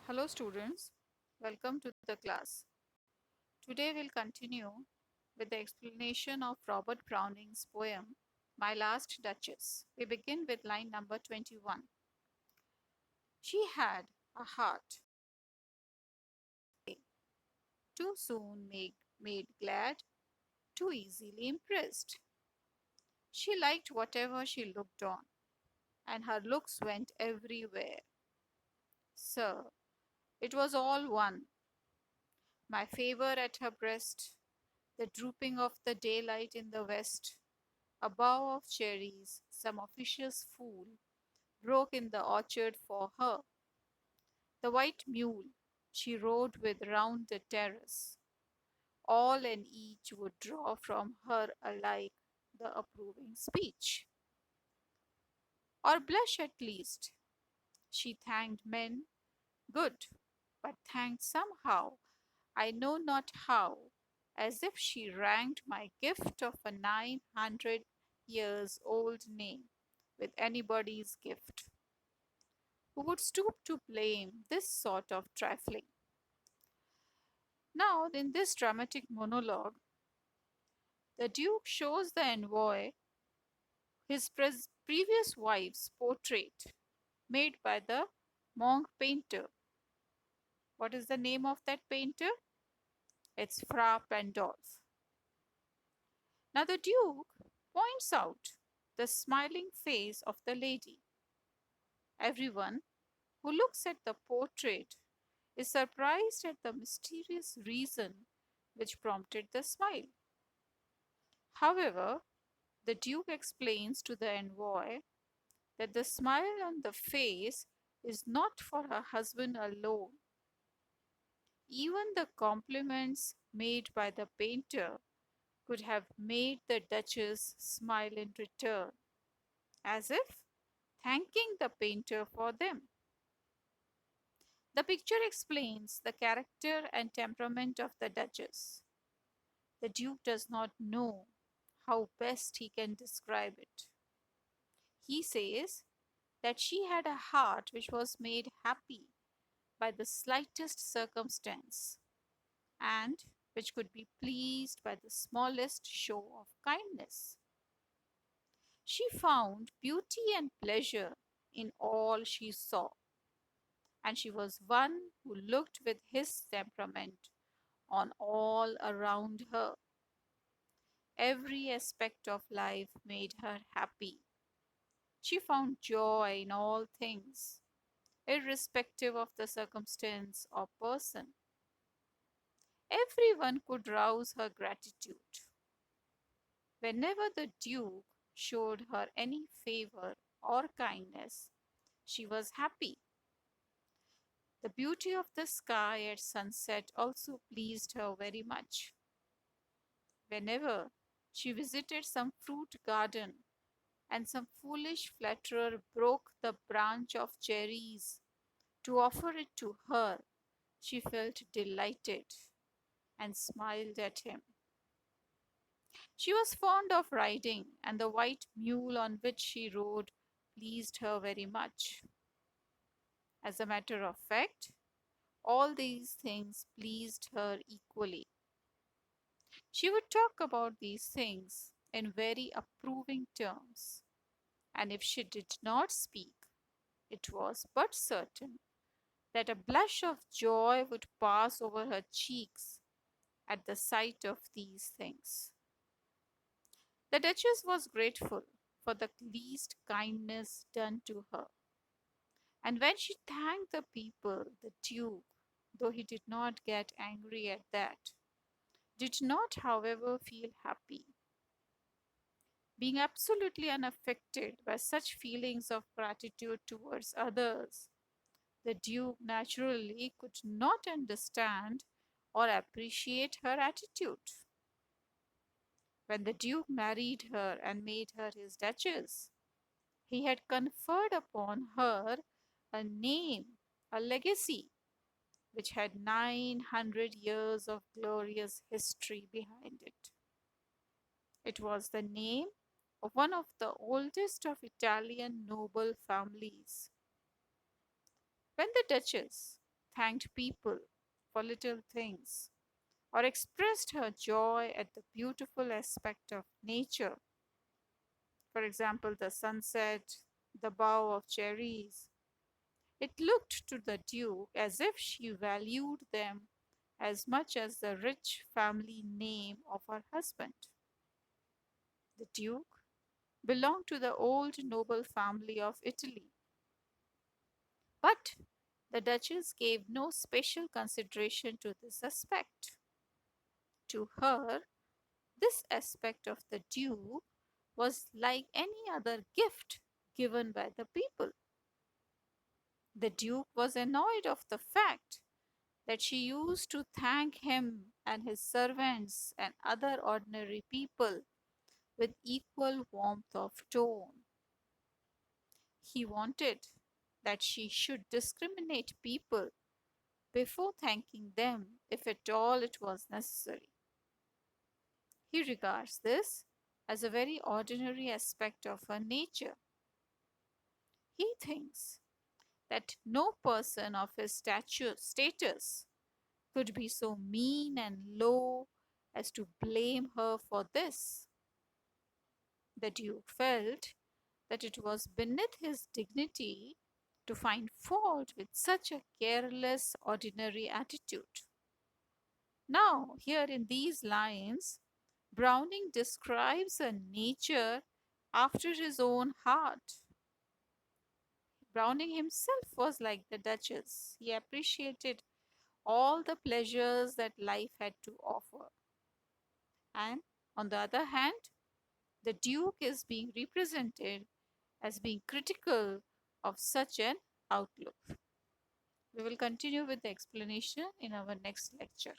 Hello students, welcome to the class. Today we'll continue with the explanation of Robert Browning's poem My Last Duchess. We begin with line number 21. She had a heart too soon made glad, too easily impressed. She liked whatever she looked on, and her looks went everywhere. Sir, it was all one. My favor at her breast, the drooping of the daylight in the west, a bough of cherries, some officious fool broke in the orchard for her. The white mule she rode with round the terrace, all and each would draw from her alike the approving speech. Or blush at least. She thanked men, good, but thanked somehow, I know not how, as if she ranked my gift of a 900 years old name with anybody's gift. Who would stoop to blame this sort of trifling? Now, in this dramatic monologue, the Duke shows the envoy his previous wife's portrait made by the monk painter. What is the name of that painter? It's Fra Pandolf. Now, the Duke points out the smiling face of the lady. Everyone who looks at the portrait is surprised at the mysterious reason which prompted the smile. However, the Duke explains to the envoy that the smile on the face is not for her husband alone. Even the compliments made by the painter could have made the Duchess smile in return, as if thanking the painter for them. The picture explains the character and temperament of the Duchess. The Duke does not know how best he can describe it. He says that she had a heart which was made happy by the slightest circumstance, and which could be pleased by the smallest show of kindness. She found beauty and pleasure in all she saw, and she was one who looked with his temperament on all around her. Every aspect of life made her happy. She found joy in all things, irrespective of the circumstance or person. Everyone could rouse her gratitude. Whenever the Duke showed her any favor or kindness, she was happy. The beauty of the sky at sunset also pleased her very much. Whenever she visited some fruit garden and some foolish flatterer broke the branch of cherries to offer it to her, she felt delighted and smiled at him. She was fond of riding, and the white mule on which she rode pleased her very much. As a matter of fact, all these things pleased her equally. She would talk about these things in very approving terms, and if she did not speak, it was but certain that a blush of joy would pass over her cheeks at the sight of these things. The Duchess was grateful for the least kindness done to her, and when she thanked the people, the Duke, though he did not get angry at that, did not, however, feel happy. Being absolutely unaffected by such feelings of gratitude towards others, the Duke naturally could not understand or appreciate her attitude. When the Duke married her and made her his Duchess, he had conferred upon her a name, a legacy, which had 900 years of glorious history behind it. It was the name of one of the oldest of Italian noble families. When the Duchess thanked people for little things or expressed her joy at the beautiful aspect of nature. For example, the sunset, the bough of cherries. It looked to the Duke as if she valued them as much as the rich family name of her husband. The Duke belonged to the old noble family of Italy, but the Duchess gave no special consideration to this aspect. To her, this aspect of the Duke was like any other gift given by the people. The Duke was annoyed of the fact that she used to thank him and his servants and other ordinary people with equal warmth of tone. He wanted that she should discriminate people before thanking them if at all it was necessary. He regards this as a very ordinary aspect of her nature. He thinks that no person of his status could be so mean and low as to blame her for this. The Duke felt that it was beneath his dignity to find fault with such a careless, ordinary attitude. Now, here in these lines, Browning describes a nature after his own heart. Browning himself was like the Duchess. He appreciated all the pleasures that life had to offer. And on the other hand, the Duke is being represented as being critical of such an outlook. We will continue with the explanation in our next lecture.